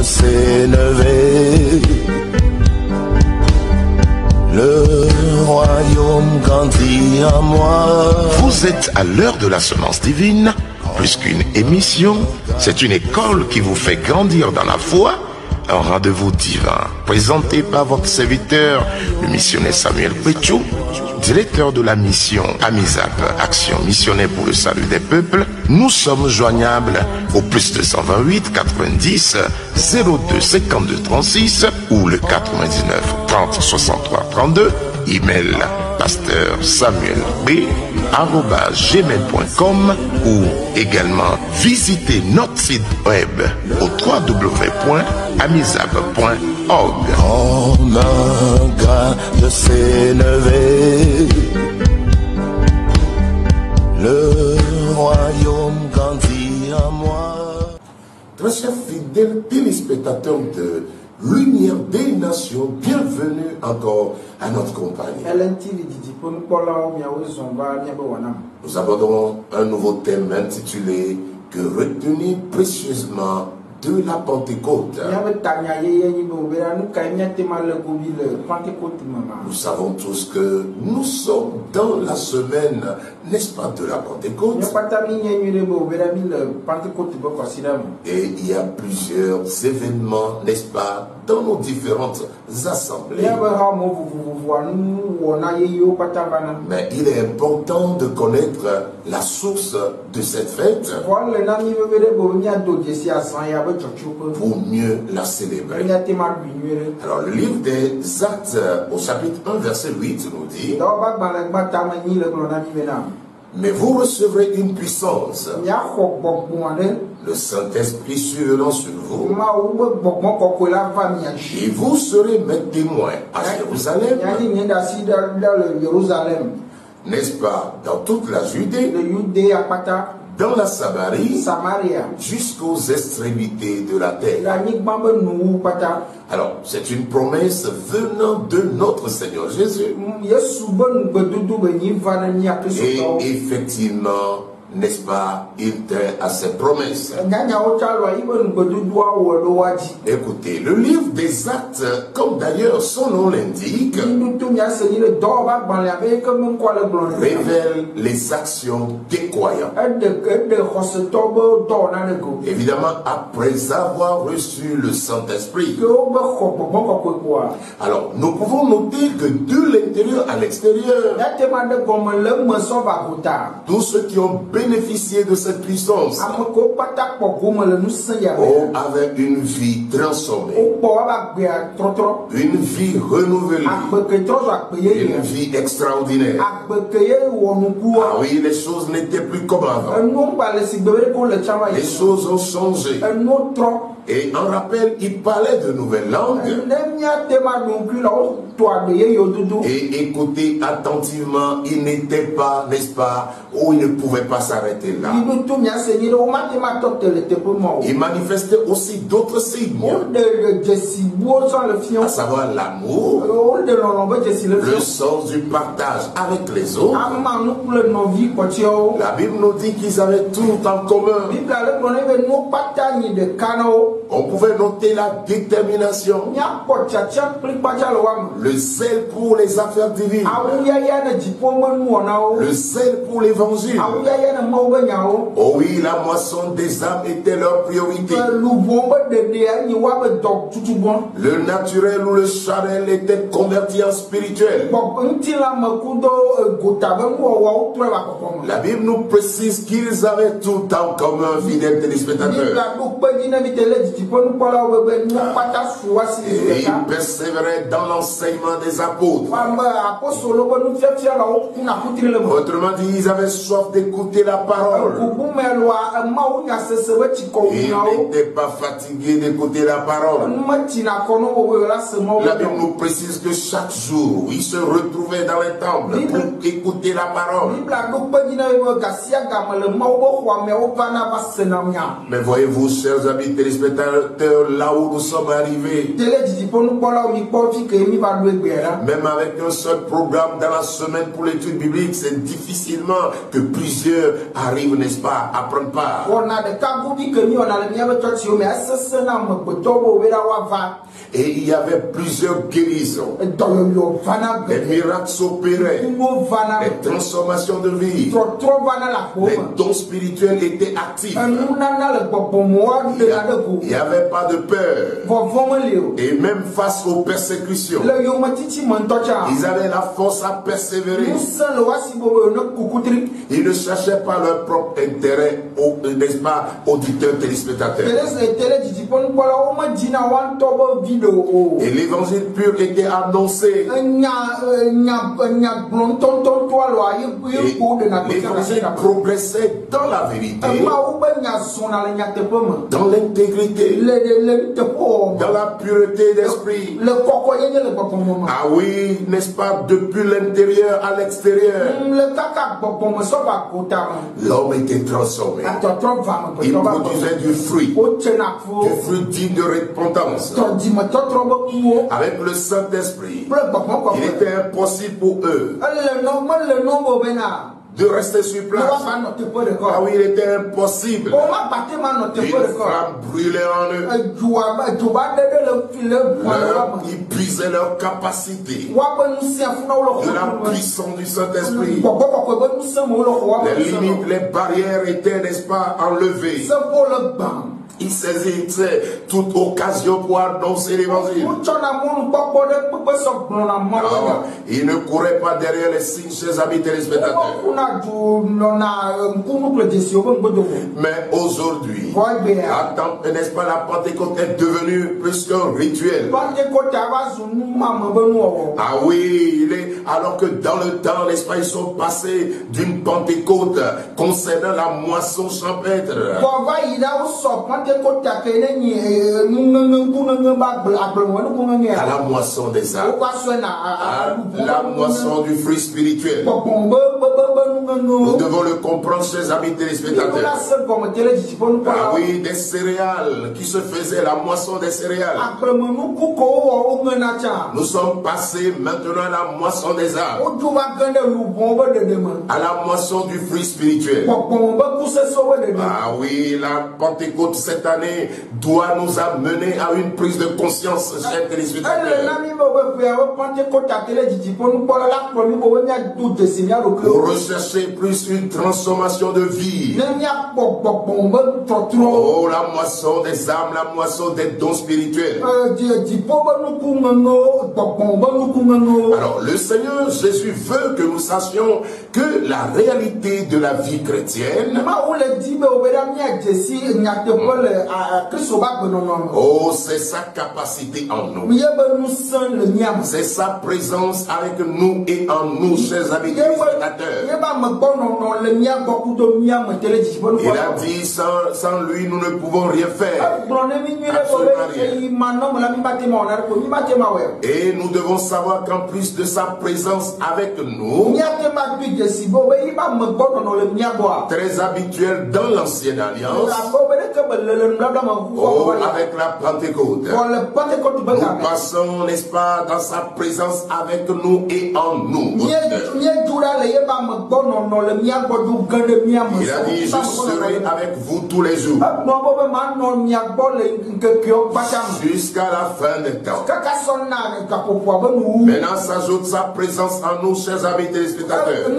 s'élever. Le royaume grandit en moi. Vous êtes à l'heure de la semence divine. Plus qu'une émission, c'est une école qui vous fait grandir dans la foi. Un rendez-vous divin présenté par votre serviteur, le missionnaire Samuel Péchou, directeur de la mission AMISAP, Action missionnaire pour le salut des peuples. Nous sommes joignables au plus 228 90 02 52 36 ou le 99 30 63 32. Email pasteur Samuel B @gmail.com ou également visiter notre site web au www.amisap.org. Comme un grain de s'élever, le royaume grandit en moi. Très chers fidèles téléspectateurs de Lumière des Nations, bienvenue encore à notre compagnie. Nous abordons un nouveau thème intitulé « Que retenir précieusement de la Pentecôte ». Nous savons tous que nous sommes dans la semaine, n'est-ce pas, de la Pentecôte. Et il y a plusieurs événements, n'est-ce pas, dans nos différentes assemblées. Mais il est important de connaître la source de cette fête pour mieux la célébrer. Alors le livre des Actes au chapitre 1 verset 8 nous dit: mais vous recevrez une puissance, le Saint-Esprit survenant sur vous, et vous serez mes témoins à Jérusalem, n'est-ce pas, dans toute la Judée, dans la Samarie, jusqu'aux extrémités de la terre. Alors, c'est une promesse venant de notre Seigneur Jésus. Et effectivement, n'est-ce pas, il tient à ses promesses. Écoutez, le livre des Actes, comme d'ailleurs son nom l'indique, révèle les actions des croyants. Évidemment, après avoir reçu le Saint-Esprit. Alors, nous pouvons noter que de l'intérieur à l'extérieur, tous ceux qui ont bénéficié de cette puissance avec une vie transformée, une vie renouvelée, une vie extraordinaire. Ah oui, les choses n'étaient plus comme avant. Les choses ont changé. Et en rappel, il parlait de nouvelles langues. Et écoutez attentivement, il n'était pas, n'est-ce pas, où il ne pouvait pas s'arrêter là. Il manifestait aussi d'autres signes, à savoir l'amour, le sens du partage avec les autres. La Bible nous dit qu'ils avaient tout en commun. On pouvait noter la détermination, le zèle pour les affaires divines, le zèle pour l'évangile. Oh oui, la moisson des âmes était leur priorité. Le naturel ou le charnel était converti en spirituel. La Bible nous précise qu'ils avaient tout en commun, fidèles téléspectateurs. Et ils persévéraient dans l'enseignement des apôtres. Autrement dit, ils avaient soif d'écouter la parole. Ils n'étaient pas fatigués d'écouter la parole. La Bible nous précise que chaque jour, ils se retrouvaient dans les temples pour écouter la parole. Mais voyez-vous, chers amis téléspectateurs, téléspectateurs, là où nous sommes arrivés, même avec un seul programme dans la semaine pour l'étude biblique, c'est difficilement que plusieurs arrivent, n'est-ce pas, à prendre part. Et il y avait plusieurs guérisons, des miracles s'opéraient, des transformations de vie, les dons spirituels étaient actifs. Il n'y avait pas de peur. Et même face aux persécutions, ils avaient la force à persévérer. Ils ne cherchaient pas leur propre intérêt, n'est-ce pas, auditeurs, téléspectateurs. Et l'évangile pur était annoncé. L'évangile progressait dans la vérité, dans l'intégrité, dans la pureté d'esprit. Ah oui, n'est-ce pas, depuis l'intérieur à l'extérieur, l'homme était transformé. Il produisait du fruit digne de repentance. Avec le Saint-Esprit, il était impossible pour eux de rester sur place. Ah oui, il était impossible. Une flamme brûlait en eux. Ils puisaient leur capacité de la puissance du Saint-Esprit. Les limites, les barrières étaient, n'est-ce pas, enlevées. Il saisissait toute occasion pour annoncer l'évangile. Il ne courait pas derrière les signes, chers amis téléspectateurs. Mais aujourd'hui, n'est-ce pas, la Pentecôte est devenue plus qu'un rituel. Ah oui, alors que dans le temps, n'est-ce pas, ils sont passés d'une Pentecôte concernant la moisson champêtre à la moisson des âmes, à la moisson du fruit spirituel. Nous devons le comprendre, chers amis téléspectateurs. Ah oui, des céréales qui se faisaient, la moisson des céréales. Nous sommes passés maintenant à la moisson des âmes, à la moisson du fruit spirituel. Ah oui, la Pentecôte cette année doit nous amener à une prise de conscience, chers téléspectateurs. Pour rechercher plus une transformation de vie. Oh, la moisson des âmes, la moisson des dons spirituels. Alors, le Seigneur Jésus veut que nous sachions que la réalité de la vie chrétienne, oh, c'est sa capacité en nous. C'est sa présence avec nous et en nous, chers amis téléspectateurs. Il a dit, sans lui, nous ne pouvons rien faire. Et nous devons savoir qu'en plus de sa présence avec nous, très habituel dans l'ancienne alliance, oh, avec la Pentecôte, nous passons, n'est-ce pas, dans sa présence avec nous et en nous. Il a dit, je serai avec vous tous les jours jusqu'à la fin des temps. Maintenant, s'ajoute sa présence en nous, chers amis téléspectateurs.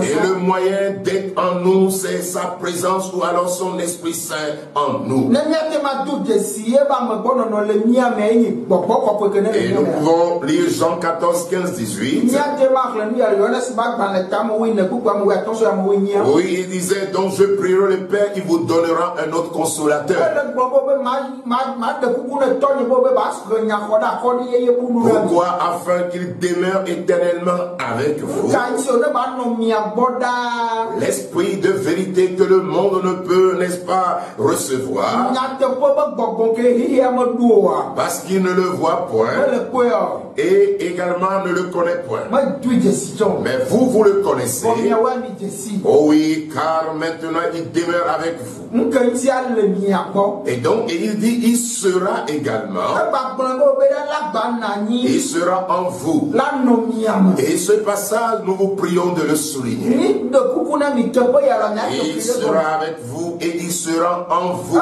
Et le moyen d'être en nous, c'est sa présence ou alors son Esprit Saint en nous. Et nous pouvons lire Jean 14, 15, 18. Oui, il disait, donc je prierai le Père, il vous donnera un autre consolateur. Pourquoi? Afin qu'il demeure éternellement avec vous. L'Esprit de vérité que le monde ne peut, n'est-ce pas, recevoir. Parce qu'il ne le voit point. Et également ne le connaît point. Mais vous, vous le connaissez. Oh oui, car maintenant il demeure avec vous. Et donc il dit, il sera également. Il sera en vous. Et ce passage, nous vous prions de le souligner. Il sera avec vous et il sera en vous.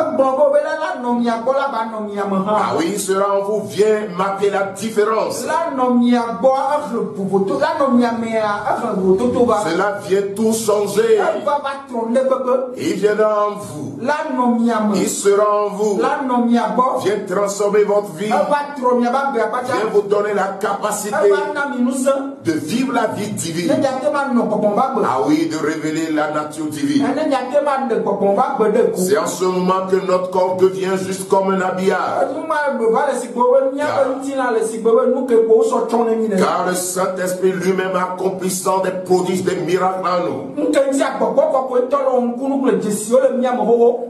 Ah oui, il sera en vous, vient marquer la différence. Cela vient tout changer. Il viendra en vous. Il sera en vous. Vient transformer votre vie. Vient vous donner la capacité de vivre la vie divine. Ah oui, de révéler la nature divine. C'est en ce moment que notre corps devient juste comme un habillage. Car le Saint-Esprit lui-même accomplissant des prodiges, des miracles en nous.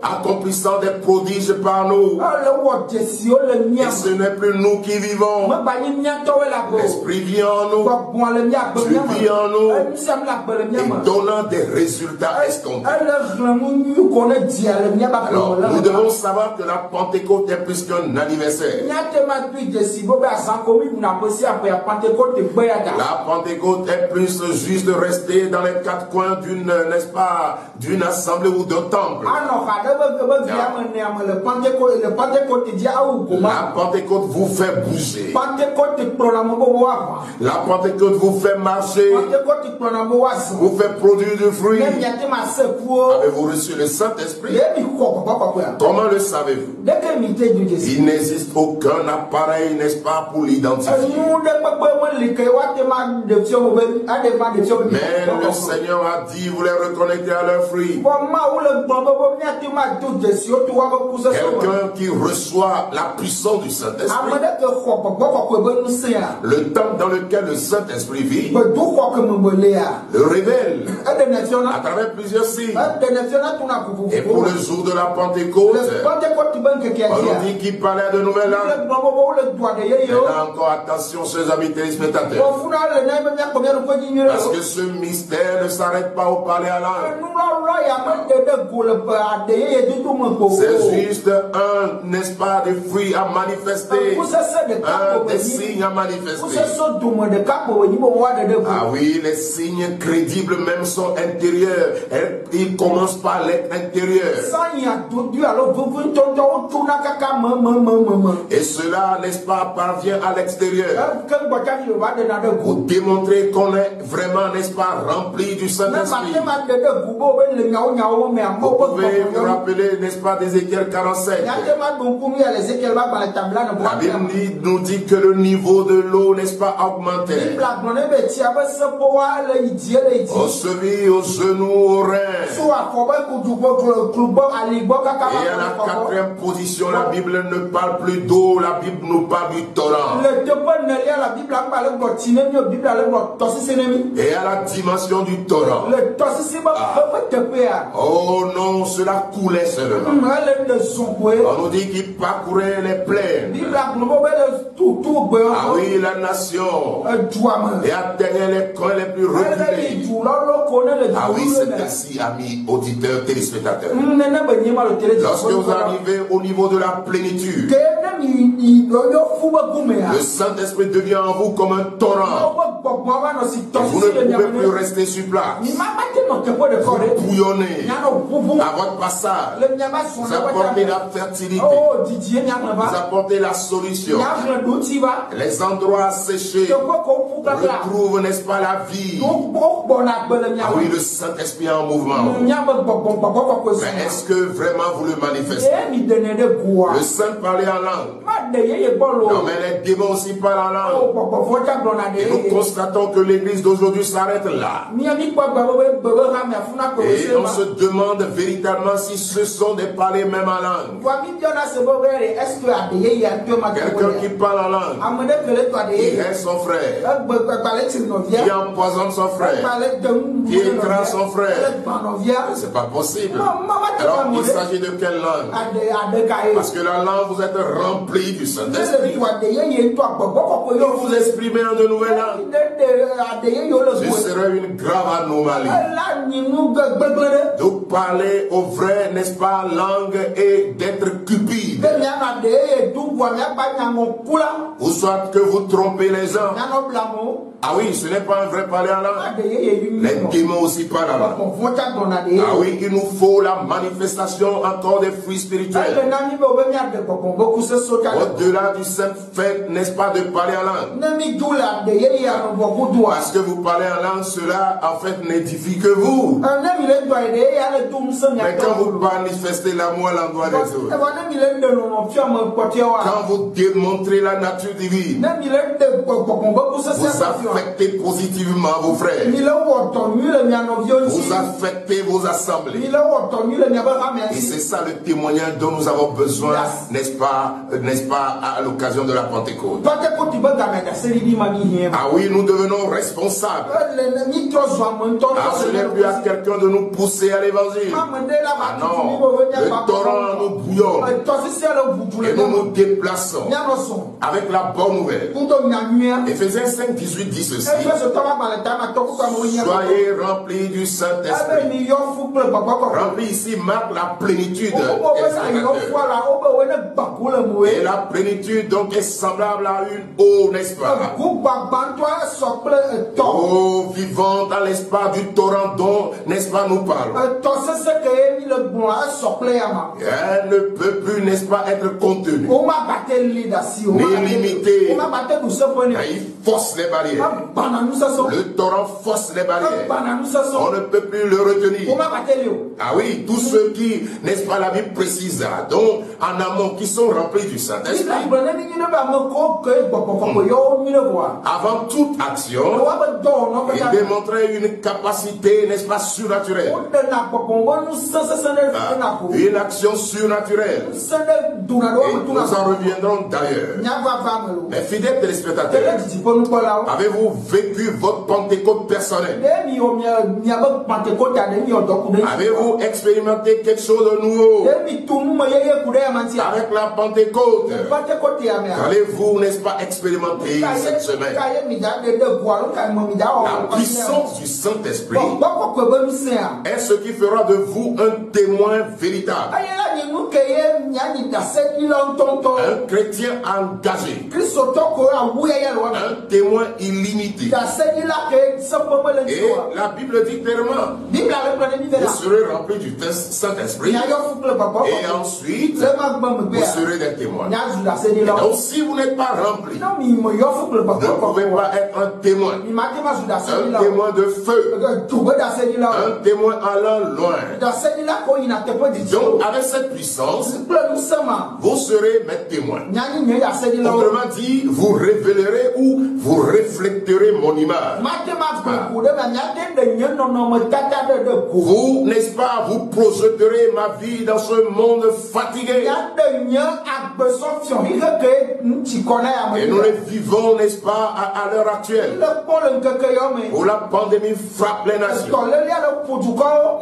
Accomplissant des prodiges par nous. Et ce n'est plus nous qui vivons. L'Esprit vit en nous. Dieu vit en nous. Et donnant des résultats escomptés. Alors, nous devons savoir que la Pentecôte est plus qu'un anniversaire. La Pentecôte est plus juste de rester dans les quatre coins d'une, n'est-ce pas, d'une assemblée ou d'un temple. La Pentecôte vous fait bouger. La Pentecôte vous fait marcher. Vous fait produire du fruit. Avez-vous reçu le Saint-Esprit? Comment le savez-vous? Il n'existe aucun appareil, n'est-ce pas, pour l'identifier. Mais le Seigneur a dit, vous les reconnaîtrez à leurs fruits. Quelqu'un qui reçoit la puissance du Saint-Esprit, le temps dans lequel le Saint-Esprit vit, le révèle à travers plusieurs signes. Et pour le jour de la Pentecôte, on nous dit qu'il parlait de nouvelles langues. Maintenant encore, attention, chers amis téléspectateurs. Parce que ce mystère ne s'arrête pas au parler à langue. C'est juste un, n'est-ce pas, des fruits à manifester. Un des signes à manifester. Ah oui, les signes crédibles même sont intérieurs. Ils commencent par l'être intérieur. Et cela, n'est-ce pas, parvient à l'extérieur. Pour démontrer qu'on est vraiment, n'est-ce pas, rempli du Saint-Esprit. Vous pouvez vous rappeler, n'est-ce pas, d'Ézéchiel 47. La Bible nous dit que le niveau de l'eau, n'est-ce pas, augmentait. Aux chevilles, aux genoux, aux reins. Et à la quatrième position, la Bible ne parle plus d'eau, la Bible nous parle du torrent. Et à la dimension du torrent. Oh non, cela coulait seulement. On nous dit qu'il parcourait les plaines. Ah oui, la nation. Et atteignait les coins les plus reculés. Ah oui, c'est ainsi, amis auditeurs, téléspectateurs. Lorsque vous arrivez au niveau de la plénitude, le Saint-Esprit devient en vous comme un torrent. Vous ne pouvez plus rester sur place. Vous bouillonnez à votre passage. Vous apportez la fertilité. Vous apportez la solution. Les endroits asséchés retrouvent, n'est-ce pas, la vie. Ah oui, le Saint-Esprit est en mouvement. Mais est-ce que vraiment vous le manifestez? Le Saint parlait en langue. Non, mais les démons aussi parlent en langue. Et nous constatons que l'église d'aujourd'hui s'arrête là. Et on se demande véritablement si ce sont des parlers même en langue. Quelqu'un qui parle en langue, il reste son frère. qui empoisonne son frère, qui écrase son frère. C'est pas possible. Alors il s'agit de quelle langue? Parce que la langue, vous êtes rempli du Saint-Esprit. Vous exprimez en de nouvelles langues. Ce serait une grave anomalie. De parler au vrai, n'est-ce pas, langue et d'être cupide. Ou soit que vous trompez les gens. Ah oui, ce n'est pas un vrai parler en langue. Les démons aussi parlent en langue. Ah oui, il nous faut la manifestation encore des fruits spirituels. Au-delà du simple fait, n'est-ce pas, de parler en langue. Parce que vous parlez en langue, cela en fait n'édifie que vous. Mais quand vous manifestez l'amour à l'endroit des autres, quand vous démontrez la nature divine, vous affectez positivement vos frères. Vous affectez vos assemblées. Et c'est ça le témoignage dont nous avons besoin, n'est-ce pas, à l'occasion de la Pentecôte. Ah oui, nous devenons responsables. Ah, ce n'est plus à quelqu'un de nous pousser à l'évangile. Ah non, le torrent nous bouillonne. Et nous nous déplaçons avec la bonne nouvelle. Éphésiens 5, 18 dit ceci. Soyez remplis du Saint-Esprit. Remplis ici marque la plénitude. Et la plénitude donc est semblable à une eau, n'est-ce pas? Eau vivante à l'espace du torrent dont, n'est-ce pas, nous parlons. Elle ne peut plus, n'est-ce pas, être contenue, ni limitée. Il force les barrières. Le torrent force les barrières. On ne peut plus le retenir. Ah oui, tous ceux qui, n'est-ce pas, la Bible précise, donc en amont, qui sont remplis du Saint-Esprit. Avant toute action, il démontrait une capacité, n'est-ce pas, surnaturelle. Une action surnaturelle. Et nous en reviendrons d'ailleurs. Mais fidèles téléspectateurs, avez-vous vécu votre Pentecôte personnelle? Avez-vous expérimenté quelque chose de nouveau avec la Pentecôte? Allez-vous, n'est-ce pas, expérimenter cette semaine la puissance du Saint-Esprit est ce qui fera de vous un témoin véritable, un chrétien engagé, un témoin illimité. Et la Bible dit clairement, vous serez remplis du Saint-Esprit et ensuite vous serez des témoins. Donc si vous n'êtes pas rempli, vous ne pouvez pas être un témoin de feu, un témoin allant loin. Donc avec cette puissance, vous serez mes témoins. Autrement dit, vous révélerez ou vous refléterez mon image. Vous, n'est-ce pas, vous projeterez ma vie dans ce monde fatigué. Et nous les vivons, n'est-ce pas, à l'heure actuelle, où la pandémie frappe les nations.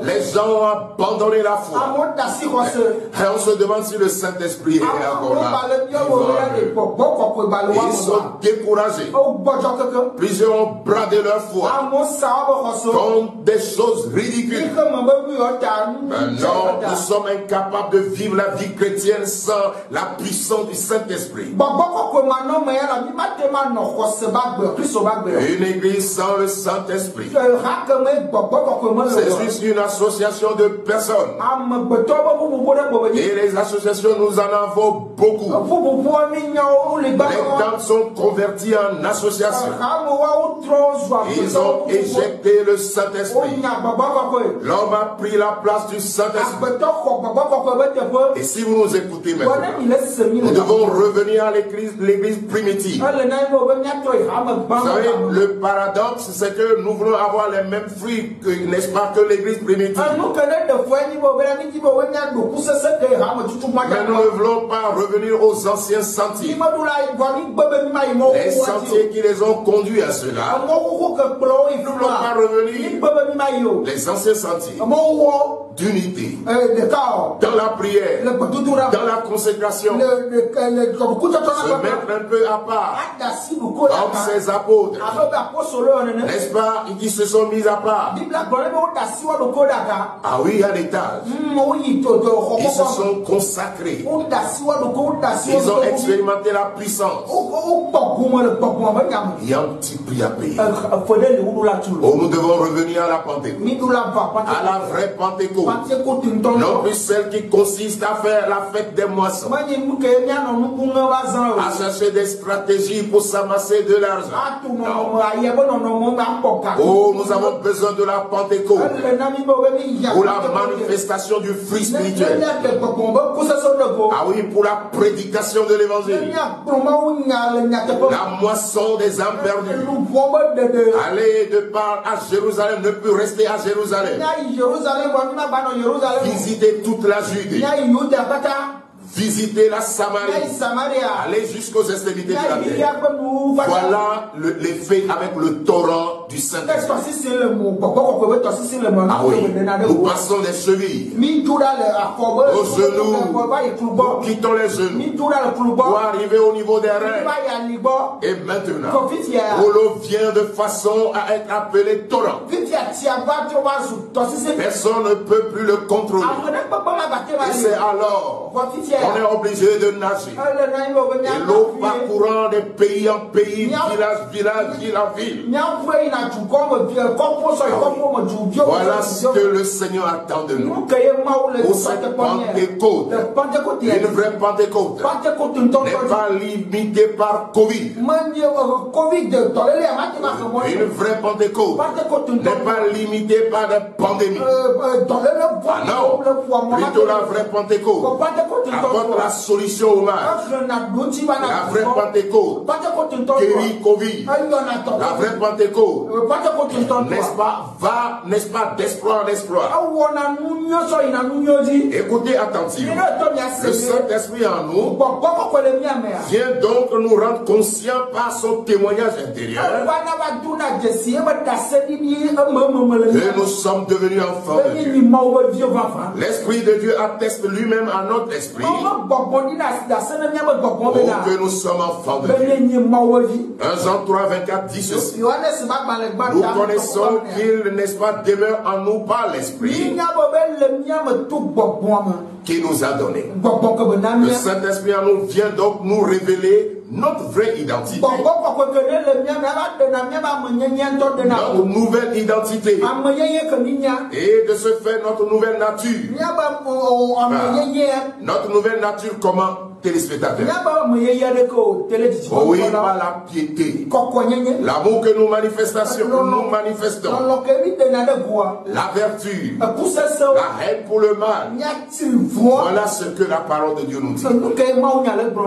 Les gens ont abandonné la foi. Et on se demande si le Saint-Esprit est encore là. Ils sont découragés. Plusieurs ont bradé leur foi contre des choses ridicules. Non, nous sommes incapables de vivre la vie chrétienne sans la puissance du Saint-Esprit. Une église sans le Saint-Esprit, c'est juste une association de personnes. Et les associations, nous en avons beaucoup. Les dames sont converties en association. Ils ont éjecté le Saint-Esprit. L'homme a pris la place du Saint-Esprit. Et si vous nous écoutez maintenant, nous devons revenir à l'église primitive. Vous savez, le paradoxe, c'est que nous voulons avoir les mêmes fruits, n'est-ce pas, que l'église primitive. Mais nous ne voulons pas revenir aux anciens sentiers. Les sentiers qui les ont conduits à cela. Nous ne voulons pas revenir les anciens sentiers d'unité, dans la prière, dans la consécration, se mettre un peu à part, comme ces apôtres, n'est-ce pas, qui se sont mis à part. Ah oui, il y a des tâches. Ils se sont consacrés. Ils ont expérimenté la puissance. Il y a un petit prix à payer. Oh, nous devons revenir à la Pentecôte, à la vraie Pentecôte. Non plus celle qui consiste à faire la fête des moissons, à chercher des stratégies pour s'amasser de l'argent. Oh, nous avons besoin de la Pentecôte pour la manifestation du fruit spirituel. Ah oui, pour la prédication de l'évangile, la moisson des âmes perdues. Aller de part à Jérusalem, ne plus rester à Jérusalem. Visiter toute la Judée. Visiter la Samarie, aller jusqu'aux extrémités de la terre. Voilà l'effet avec le torrent du Saint-Esprit. Ah oui, nous passons des chevilles aux genoux, nous quittons les genoux pour arriver au niveau des reins. Et maintenant, l'eau vient de façon à être appelé torrent. Personne ne peut plus le contrôler. Et c'est alors on est obligé de nager. Et l'eau parcourant de pays en pays, village, ville en ville. Voilà ce que le Seigneur attend de nous. Pour cette Pentecôte, une vraie Pentecôte, n'est pas limitée par Covid. Une vraie Pentecôte n'est pas limitée par des pandémies. Ah non, plutôt la vraie Pentecôte apporte la solution au mal. La vraie Pentecôte guérit Covid. La vraie Pentecôte, n'est-ce pas, d'espoir en espoir. Écoutez attentivement. Le Saint-Esprit en nous vient donc nous rendre conscients par son témoignage intérieur que nous sommes devenus enfants de Dieu. L'Esprit de Dieu atteste lui-même à notre esprit que nous sommes enfants de Dieu. 1 Jean 3, 24 dit ceci. Nous connaissons qu'il, n'est-ce pas, demeure en nous par l'Esprit qui nous a donné. Le Saint-Esprit en nous vient donc nous révéler notre vraie identité. Notre nouvelle identité. Et de ce fait, notre nouvelle nature. Notre nouvelle nature comment? Téléspectateurs. Oh oui, par la piété. L'amour que nous manifestons. La vertu. La haine pour le mal. Voilà ce que la parole de Dieu nous dit.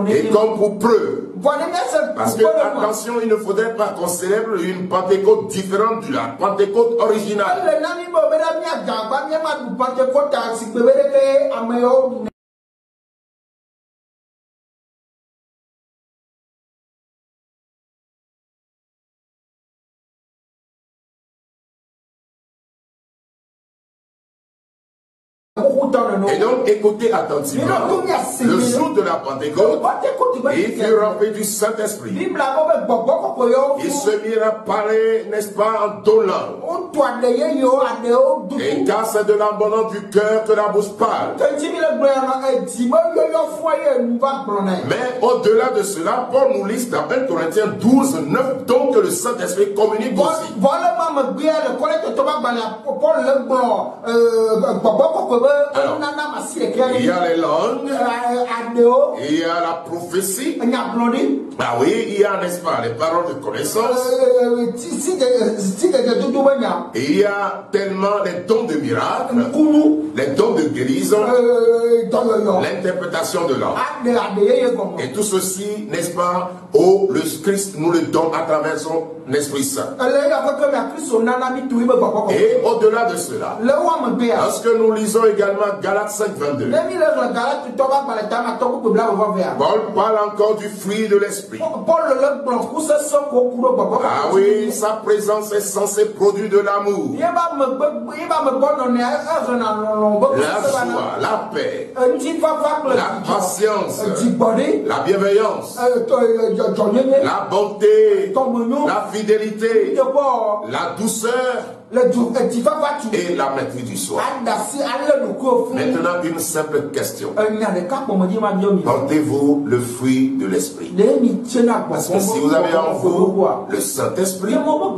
Et comme pour preuve. Parce que, attention, il ne faudrait pas qu'on célèbre une Pentecôte différente de la Pentecôte originale. Et donc, écoutez attentivement. Le jour de la Pentecôte, il fut rempli du Saint-Esprit. Il se mit à parler, n'est-ce pas, en d'autres langues. Et car c'est de l'abondance du cœur que la bouche parle. Mais au-delà de cela, Paul nous liste dans 1 Corinthiens 12, 9, donc que le Saint-Esprit communique aussi. Alors, il y a les langues, il y a la prophétie. Ah oui, il y a, n'est-ce pas, les paroles de connaissance. Et il y a tellement les dons de miracles. les dons de guérison, l'interprétation de langue. Et tout ceci, n'est-ce pas, le Christ nous le donne à travers son Esprit Saint. Et au-delà de cela, lorsque nous lisons également Galates 5:22, Paul parle encore du fruit de l'Esprit. Ah oui, sa présence est censée produire de l'amour, la joie, la paix, la patience, la bienveillance, la bonté, la fidélité, la douceur et la maîtrise du soi. Maintenant, une simple question. Portez-vous le fruit de l'Esprit? Parce que si vous avez en vous le Saint-Esprit, quand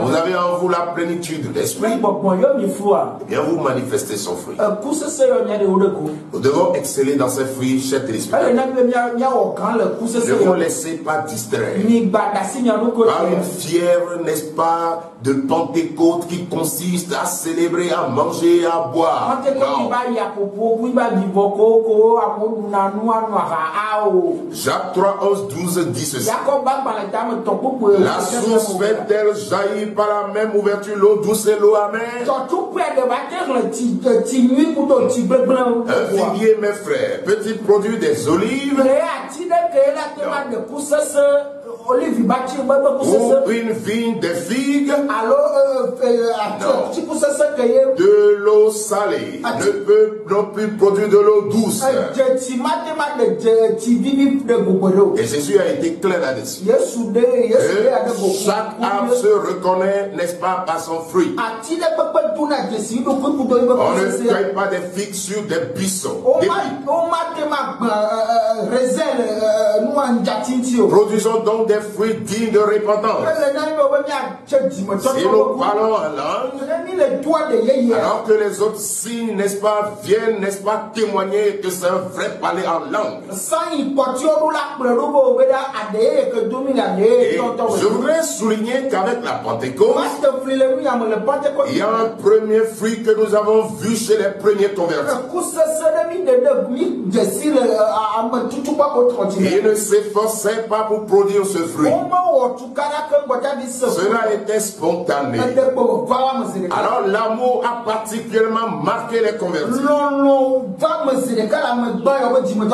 vous avez en vous la plénitude de l'Esprit, eh bien vous manifestez son fruit. Nous devons exceller dans ces fruits, chers téléspectateurs. Ne vous laissez pas distraire par une fièvre, n'est-ce pas, de Pentecôte qui consiste à célébrer, à manger, à boire. Non. Jacques 3:11-12 dit ceci. La source fait-elle jaillir par la même ouverture l'eau douce et l'eau amère? Un figuier, mes frères, peut-il produire des olives? Ou une vigne des figues? De l'eau salée ne peut non plus produire de l'eau douce. Et Jésus a été clair là-dessus. Chaque arbre se reconnaît, n'est-ce pas, par son fruit. On ne cueille pas des figues sur des buissons. Produisons donc des fruits dignes de repentance. Si nous parlons en langue, alors que les autres signes, n'est-ce pas, viennent, n'est-ce pas, témoigner que c'est un vrai parler en langue. Et je voudrais souligner qu'avec la Pentecôte, il y a un premier fruit que nous avons vu chez les premiers convertis. Ils ne s'efforçaient pas pour produire ce fruit. Cela était spontané. Alors l'amour a particulièrement marqué les convertis.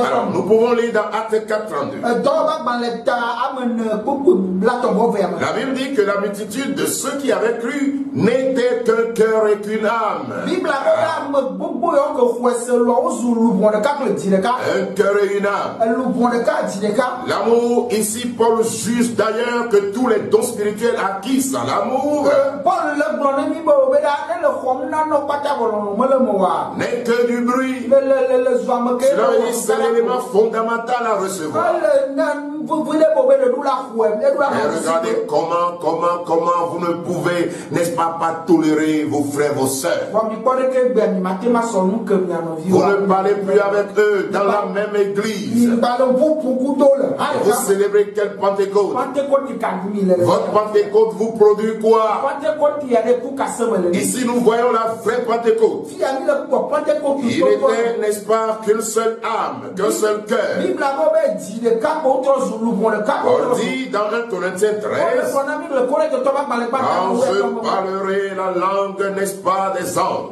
Alors nous pouvons lire dans Actes 4:32. La Bible dit que la multitude de ceux qui avaient cru n'était qu'un cœur et qu'une âme. Un cœur et une âme. L'amour, ici Paul juge d'ailleurs que tous les dons spirituels acquis sans l'amour n'est que du bruit. C'est l'élément fondamental à recevoir. Et regardez comment vous ne pouvez, n'est-ce pas tolérer vos frères, vos sœurs. Vous ne parlez plus avec eux dans la même église. Vous célébrez quelle Pentecôte? Votre Pentecôte vous produit quoi? Ici nous voyons la vraie Pentecôte. Il était, n'est-ce pas, qu'une seule âme, qu'un seul cœur. On dit dans 1 Corinthiens 13, quand je parlerai la langue, n'est-ce pas, des anges.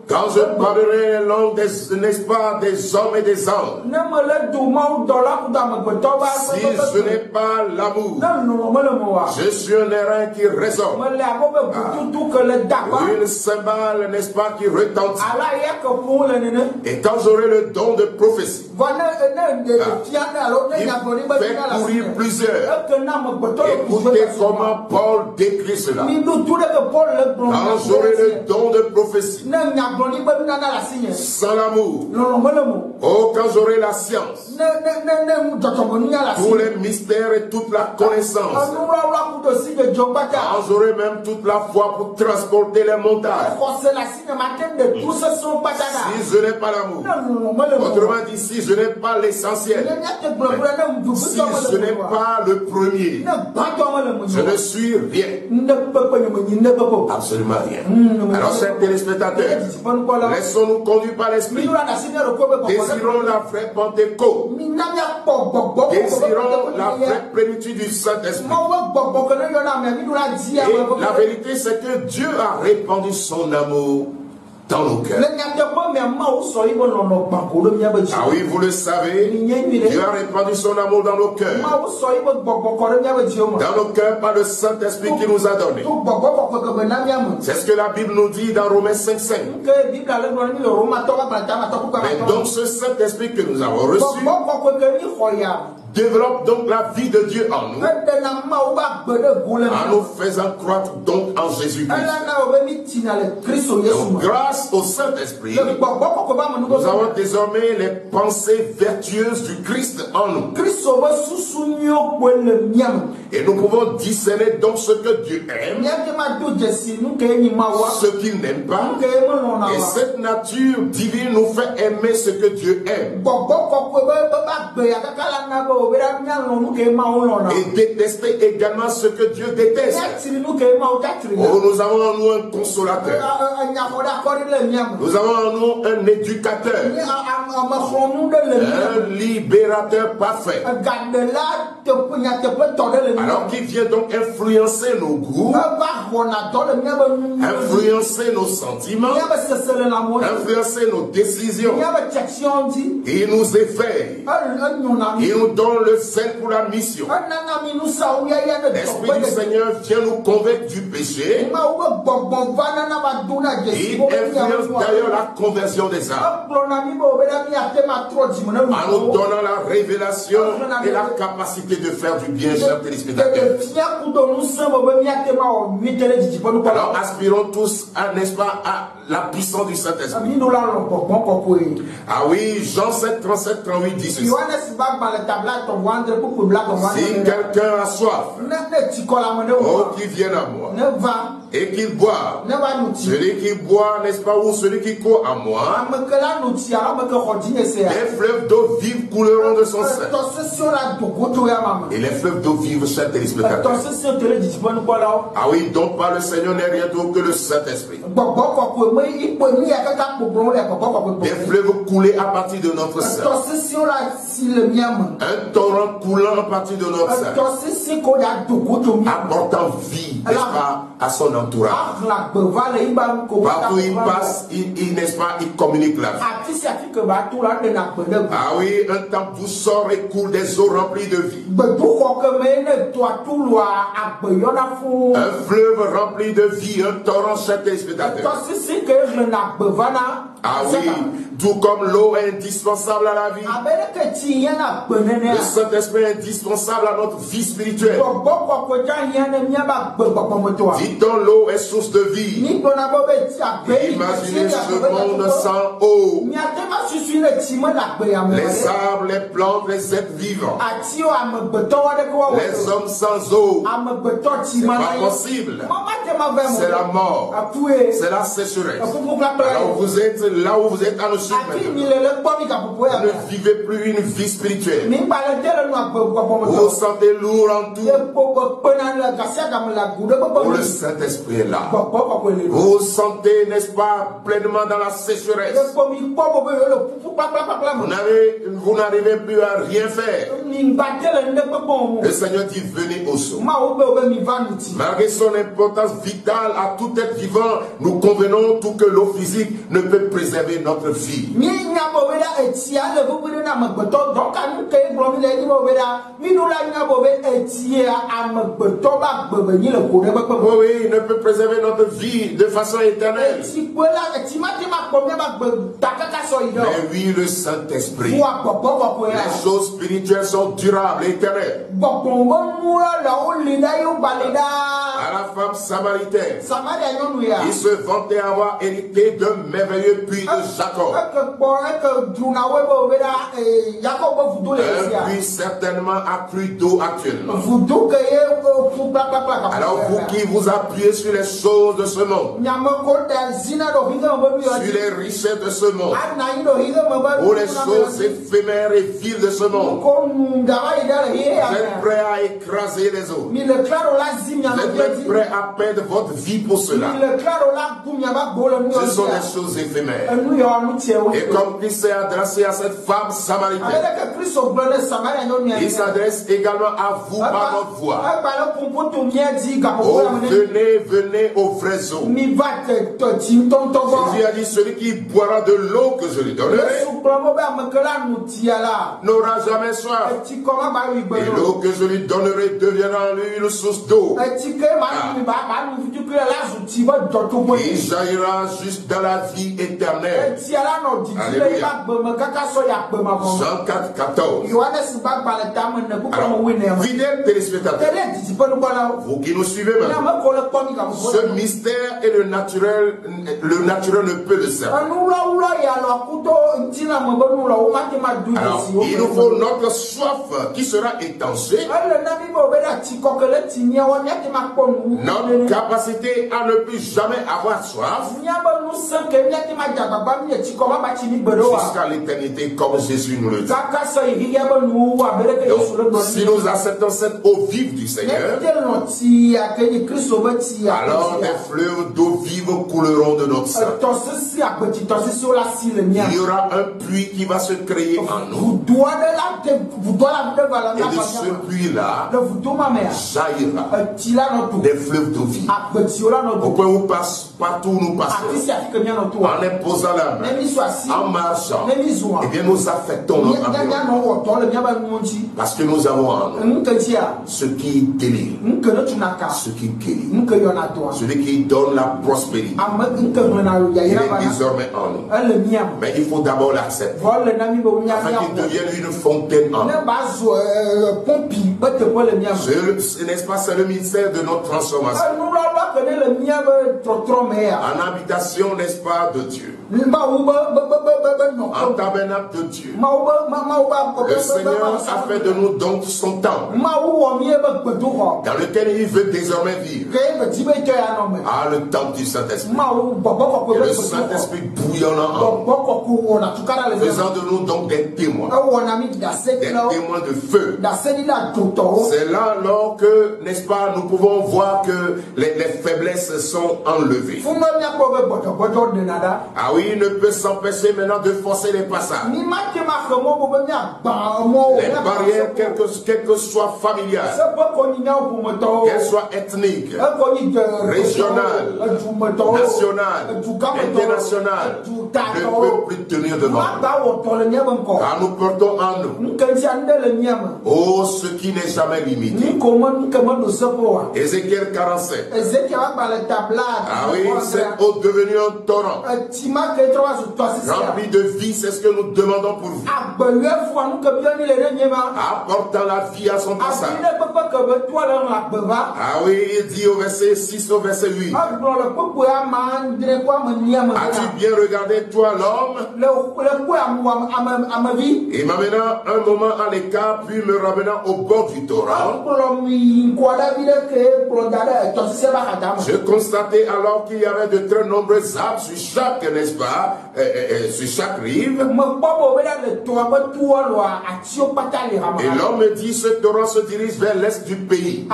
Quand je parlerai la langue, n'est-ce pas, des hommes et des anges, si je n'ai pas l'amour, je suis un airain qui résonne, une cymbale, n'est-ce pas, qui retentit. Et quand j'aurai le don de prophétie, il fait courir plusieurs. Écoutez comment Paul décrit cela. Quand j'aurai le don de prophétie, Sans l'amour. Oh, quand j'aurai la science, tous les mystères et toute la connaissance, quand j'aurai même toute la foi pour transporter les montagnes, si je n'ai pas l'amour, autrement dit, si je n'ai pas l'essentiel, si je n'ai pas le premier, je ne suis rien. Absolument rien. Alors, chers téléspectateurs, laissons-nous conduire par l'Esprit. Désirons la vraie Pentecôte. Désirons la vraie plénitude du Saint-Esprit. Et la vérité, c'est que Dieu a répandu son amour dans nos cœurs. Ah oui, vous le savez, Dieu a répandu son amour dans nos cœurs. Dans nos cœurs par le Saint-Esprit qu'il nous a donné. C'est ce que la Bible nous dit dans Romains 5:5. Mais donc ce Saint-Esprit que nous avons reçu développe donc la vie de Dieu en nous, en nous faisant croître donc en Jésus-Christ. Donc, grâce au Saint-Esprit, nous avons désormais les pensées vertueuses du Christ en nous. Et nous pouvons discerner donc ce que Dieu aime, ce qu'il n'aime pas. Et cette nature divine nous fait aimer ce que Dieu aime. Et détester également ce que Dieu déteste. Oh, nous avons en nous un consolateur. Nous avons en nous un éducateur. Un libérateur parfait. Alors qui vient donc influencer nos goûts, influencer nos sentiments, influencer nos décisions. Il nous éveille. Il nous donne le zèle pour la mission. L'Esprit du Seigneur vient nous convaincre du péché. Il influence d'ailleurs la conversion des âmes, en nous donnant la révélation et la capacité de faire du bien, chers téléspectateurs. Alors aspirons tous, n'est-ce pas, à la puissance du Saint-Esprit. Ah oui, Jean 7, 37, 38 dit ceci. Si quelqu'un a soif, oh, qu'il vienne à moi et qu'il boive. Celui qui boit, n'est-ce pas, ou celui qui croit à moi, les fleuves d'eau vive couleront de son sein. Et les fleuves d'eau vive, chers téléspectateurs. Ah oui, donc par le Seigneur n'est rien d'autre que le Saint-Esprit. Des fleuves coulés à partir de notre sein. Un torrent coulant à partir de notre sein, apportant vie, n'est-ce pas, à son entourage. Partout il passe, n'est-ce pas, il communique la vie. Ah oui, un tambour sort et coule des eaux remplies de vie. Un fleuve rempli de vie, un torrent, chers téléspectateurs. Ah oui, tout comme l'eau est indispensable à la vie, le Saint-Esprit est indispensable à notre vie spirituelle. Dit-on, l'eau est source de vie. Imaginez ce monde sans eau. Les arbres, les plantes, les êtres vivants. Les hommes sans eau. C'est pas possible. C'est la mort. C'est la sécheresse. Alors vous êtes là où vous êtes à nous suivre. Vous ne vivez plus une vie spirituelle. Vous vous sentez lourd en tout. Oh, le Saint-Esprit est là. Vous vous sentez, n'est-ce pas, pleinement dans la sécheresse. Vous n'arrivez plus à rien faire. Le Seigneur dit venez au saut. Malgré son importance vitale à tout être vivant, nous convenons tout que l'eau physique ne peut préserver notre vie. Oui, il ne peut préserver notre vie de façon éternelle. Mais oui, le Saint-Esprit. Les choses spirituelles sont sont durables et éternelles. À la femme samaritaine, il se vantait avoir hérité d'un merveilleux puits de Jacob. Un puits certainement accru d'eau actuellement. Alors vous qui vous appuyez sur les choses de ce monde, sur les richesses de ce monde, ou les choses éphémères et viles de ce monde, vous êtes prêts à écraser les autres. Vous êtes prêts à perdre votre vie pour cela. Ce sont des choses éphémères. Et comme Christ s'est adressé à cette femme samaritaine, il s'adresse également à vous par notre voix. Oh, venez aux vraies eaux. Jésus a dit, celui qui boira de l'eau que je lui donnerai n'aura jamais soif. Et l'eau que je lui donnerai deviendra en lui une source d'eau. Il jaillira juste dans la vie éternelle. Alléluia. Jean 4, 14. Alors, fidèles téléspectateurs, vous qui nous suivez maintenant, ce mystère et le naturel ne peut le servir. Alors, il nous faut notre soif qui sera étanchée, notre capacité à ne plus jamais avoir soif jusqu'à l'éternité, comme Jésus nous le dit. Donc, si nous acceptons cette eau vive du Seigneur, alors des fleuves d'eau vive couleront de notre sang. Il y aura un puits qui va se créer en nous. Et de ce puits-là jaillira des fleuves d'eau vive. Au point où partout où nous passons, en imposant la main, en marchant, eh bien nous affectons notre environnement. Parce que nous avons en nous ce qui délivre, ce qui guérit, celui qui donne la prospérité. Il est désormais en nous. Mais il faut d'abord l'accepter afin qu'il devienne une fontaine en nous. N'est-ce pas, c'est le ministère de notre transformation. En habitation, n'est-ce pas, de Dieu. En tabernacle de Dieu. Le Seigneur a fait de nous donc son temple, dans lequel il veut désormais vivre. Ah, le temple du Saint-Esprit. Et le Saint-Esprit bouillonnant en nous, faisant de nous donc des témoins. Des témoins de feu. C'est là alors que, n'est-ce pas, nous pouvons voir que les faiblesses sont enlevées. Ah oui, il ne peut s'empêcher maintenant de forcer les passages. Les barrières, quelles que soient familiales, qu'elles soient ethniques, régionales, nationales, internationales, ne peuvent plus tenir devant nous. Car nous portons en nous, oh, ce qui n'est jamais limité. Ézéchiel 47. Ah oui, cette eau devenue un torrent, rempli de vie, c'est ce que nous demandons pour vous. Apportant la vie à son passage. Ah oui, il dit au verset 6, au verset 8. As-tu bien regardé, toi, l'homme? Et m'amenant un moment à l'écart, puis me ramenant au bord du torrent. Je constatais alors qu'il y avait de très nombreux arbres sur chaque, n'est-ce pas, sur chaque rive. Et l'homme me dit, ce torrent se dirige vers l'est du pays.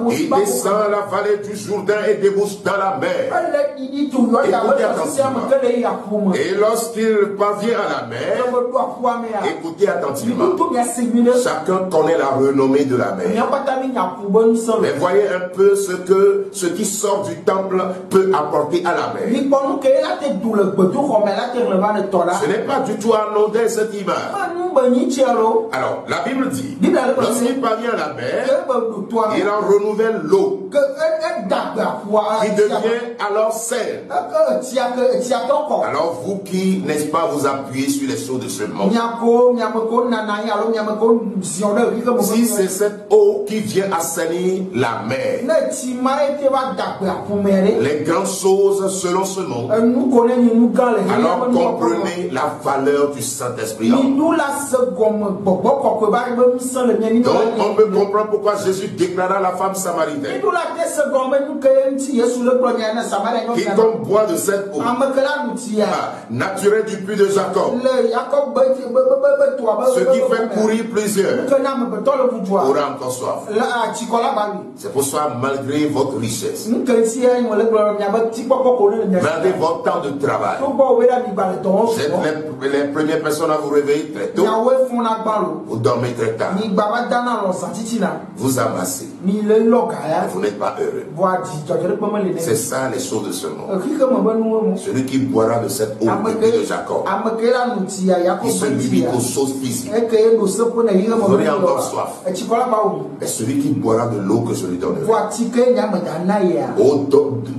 Il descend à la vallée du Jourdain et débouche dans la mer. Et lorsqu'il parvient à la mer, écoutez attentivement. Chacun connaît la renommée de la mer. Mais voyez un peu ce qui sort du temple peut apporter à la mer. Ce n'est pas du tout anodin cette image. Alors, la Bible dit, lorsqu'il parvient à la mer, il en renouvelle l'eau, qui devient alors saine. Alors, vous qui, n'est-ce pas, vous appuyez sur les seaux de ce monde, si c'est cette eau qui vient assainir la mer, les grandes choses selon ce monde, alors comprenez la valeur du Saint-Esprit. Donc on peut comprendre pourquoi Jésus déclara à la femme samaritaine: quiconque boit de cette eau naturelle du puits de Jacob, ce qui fait courir plusieurs, aura encore soif. C'est pour ça, malgré votre richesse, malgré votre temps de travail, vous êtes les premières personnes à vous réveiller très tôt, vous dormez très tard, vous amassez, vous n'êtes pas heureux. C'est ça les choses de ce monde. Celui qui boira de cette eau de Jacob, qui se limite aux choses physiques, vous aurez encore soif. Et celui qui boira de l'eau que je lui donnerai,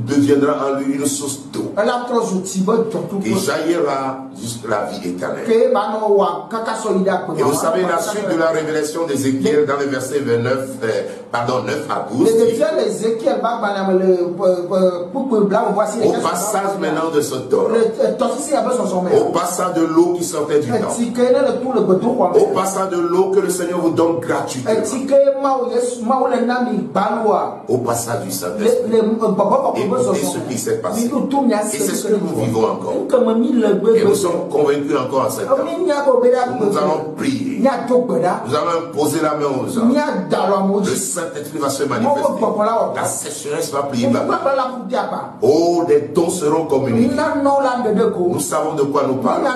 deviendra en lui une source d'eau qui jaillira jusqu'à la vie éternelle. Et vous savez, la suite de la révélation d'Ézéchiel dans le verset 9 à 12, au passage maintenant de ce torrent, au passage de l'eau qui sortait du temple, au passage de l'eau que le Seigneur vous donne gratuitement, au passage du Saint-Esprit, écoutez ce qui s'est passé. Et c'est ce que nous vivons encore. Et nous sommes convaincus encore en cette temps. Nous allons prier. Nous allons poser la main aux gens. Le Saint-Esprit va se manifester. La sécheresse va prier. Oh, des dons seront communiqués. Nous savons de quoi nous parlons.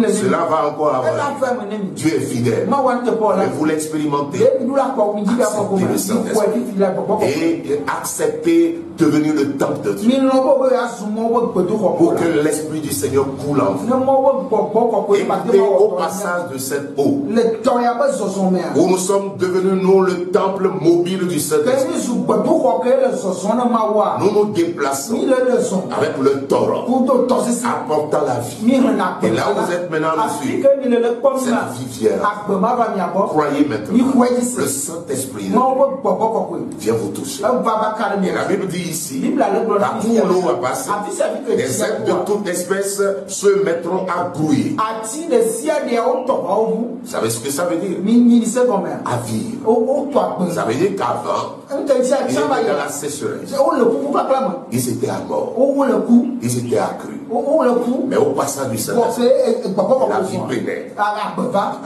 Cela va encore avoir. Dieu est fidèle. Mais vous l'expérimentez. Acceptez le Saint-Esprit. Et acceptez de devenir le temple de Dieu, pour que l'Esprit du Seigneur coule en vous. Écoutez, au passage de cette eau, où nous sommes devenus, nous, le temple mobile du Saint-Esprit, nous nous déplaçons avec le torrent, apportant la vie. Et là où vous êtes maintenant, monsieur, cette vie vient. Croyez maintenant, le Saint-Esprit vient vous toucher. Et la Bible dit ici, partout où l'eau va passer, les êtres de toute espèce se mettront à grouiller. Vous savez ce que ça veut dire? À vivre. Ça veut dire qu'avant, ils étaient dans la sécheresse. Ils étaient à mort. Ils étaient accrus. Mais au passage du Saint-Esprit, la vie pénètre.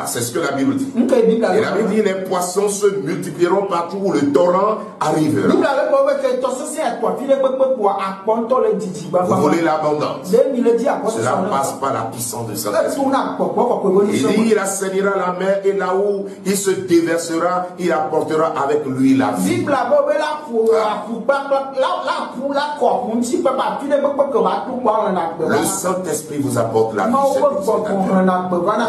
C'est ce que la Bible dit. Et la Bible dit, les poissons se multiplieront partout où le torrent arrivera. Vous voulez l'abondance? Cela passe par la puissance de Saint-Esprit. Il dit, il assainira la mer, et là où il se déversera, il apportera avec lui la vie. Le Saint-Esprit vous apporte la vie.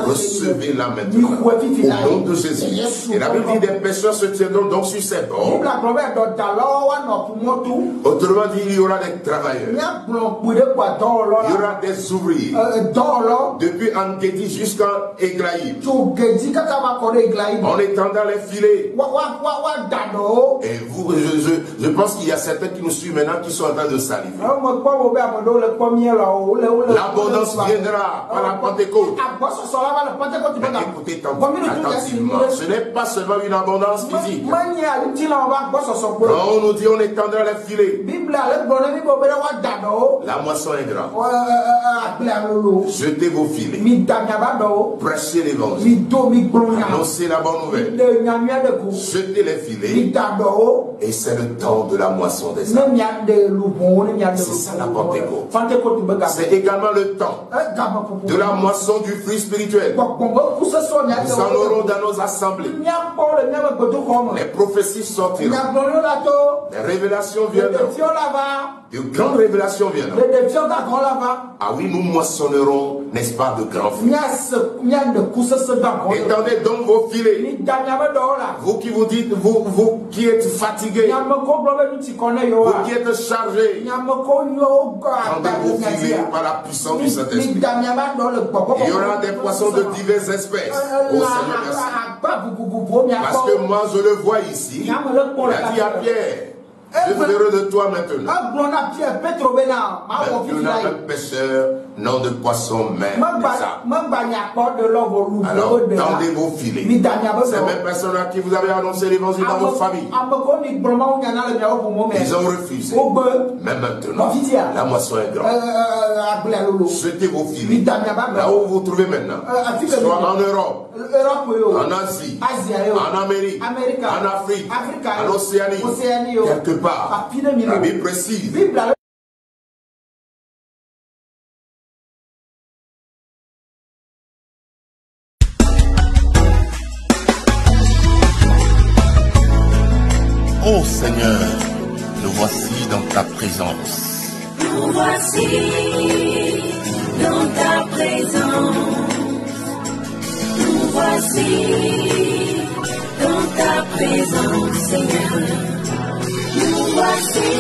Recevez-la maintenant au nom de Jésus. Et la Bible dit, des pécheurs se tiendront donc sur ces bords. Autrement dit, il y aura des travailleurs, il y aura des ouvriers, depuis Angedi jusqu'à Eglaïm. On étendant les filets. Et vous, je pense qu'il y a certains qui nous suivent maintenant qui sont en train de saliver. L'abondance viendra par la Pentecôte. Mais écoutez attentivement, ce n'est pas seulement une abondance physique. Quand on nous dit on étendra les filets, la moisson est grande. Jetez vos filets, prêchez l'évangile, annoncez la bonne nouvelle, jetez les filets, Et c'est le temps de la moisson des âmes. C'est ça la Pentecôte. C'est également le temps de la moisson du fruit spirituel. Nous en aurons dans nos assemblées. Les prophéties sortiront. Les révélations viendront. De grandes révélations viendront. Ah oui, nous moissonnerons, n'est-ce pas, de grands fruits. Étendez donc vos filets. Vous qui vous dites, vous qui êtes fatigués, vous qui êtes chargés, tendez vos filets par la puissance du Saint-Esprit. Il y aura des poissons de diverses espèces. Oh Seigneur, merci. Parce que moi je le vois ici. Il a dit à Pierre, je suis heureux de toi maintenant. Maintenant, un pêcheur, non de poisson, mais des âmes. Alors, tendez vos filets. Ces mêmes personnes à qui vous avez annoncé l'évangile dans vos familles, ils ont refusé. Mais maintenant, la moisson est grande. Jetez vos filets. Là où vous vous trouvez maintenant, soit en Europe, en Asie, en Amérique, en Afrique, en Océanie, quelque part. La Bible précise. Oh Seigneur, nous voici dans ta présence. Nous voici dans ta présence. Nous voici dans ta présence, Seigneur. Nous voici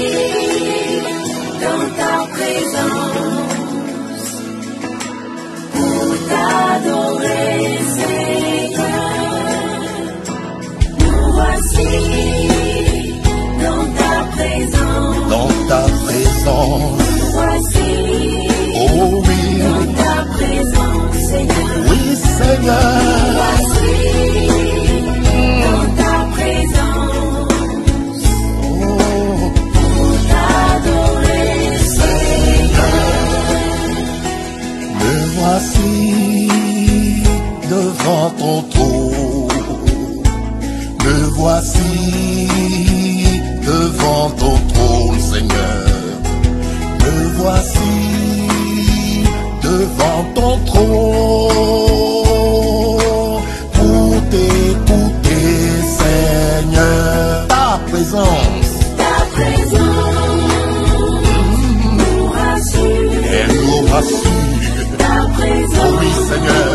dans ta présence pour t'adorer, Seigneur. Nous voici dans ta présence. Dans ta présence. Nous voici. Oh oui. Dans ta présence, Seigneur. Oui, Seigneur. Nous voici dans ta présence. Pour t'adorer, Seigneur. Me voici devant ton trône. Me voici devant ton trône, Seigneur. Me voici devant ton trône pour t'écouter, Seigneur. Ta présence. Ta présence nous rassure. Elle nous rassure. Ta présence. Oh oui, Seigneur.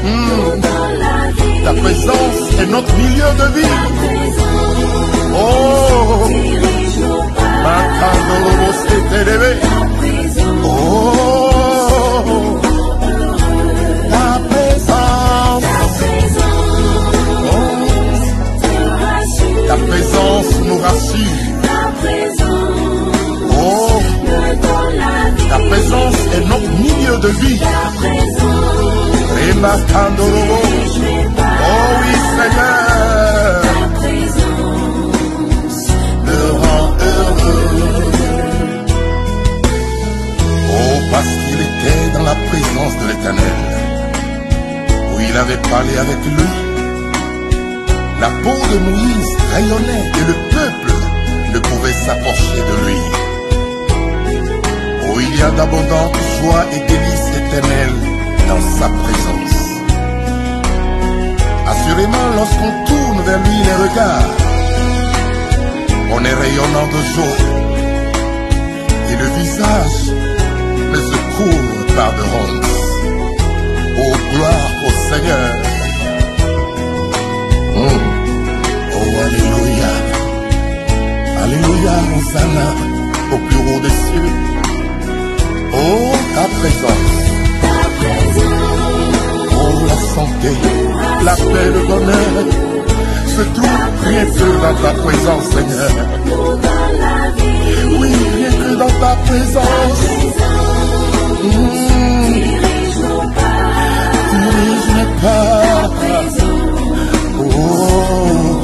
Nous donne la vie. Ta présence est notre milieu de vie. Ta présence Oh, dirige nos pas. ma candolo s'est élevé. Ta présence Oh, ta présence. ta présence te rassure. Ta présence nous rassure. Ta présence Oh, nous donne la vie. ta présence est notre milieu de vie. Ta présence Et ma candolo. dirige mes pas. Oh oui, Seigneur. Ta présence Me rend heureux. Oh, parce qu'il était dans la présence de l'Éternel, où il avait parlé avec lui. La peau de Moïse rayonnait et le peuple ne pouvait s'approcher de lui. Oh, il y a d'abondantes joies et délices éternelles dans sa présence. Assurément, lorsqu'on tourne vers lui les regards, on est rayonnant de joie et le visage ne se couvre par de ronces. Oh, gloire au Seigneur. Oh, alléluia. Alléluia, Hosanna au plus haut des cieux. Oh, ta présence. ta présence Oh, la santé, la paix, le bonheur se trouve rien que dans ta présence, Seigneur. nous donne la vie. Oui, rien que dans ta présence. Dirige nos pas. Dirige mes pas. Ta présence Oh,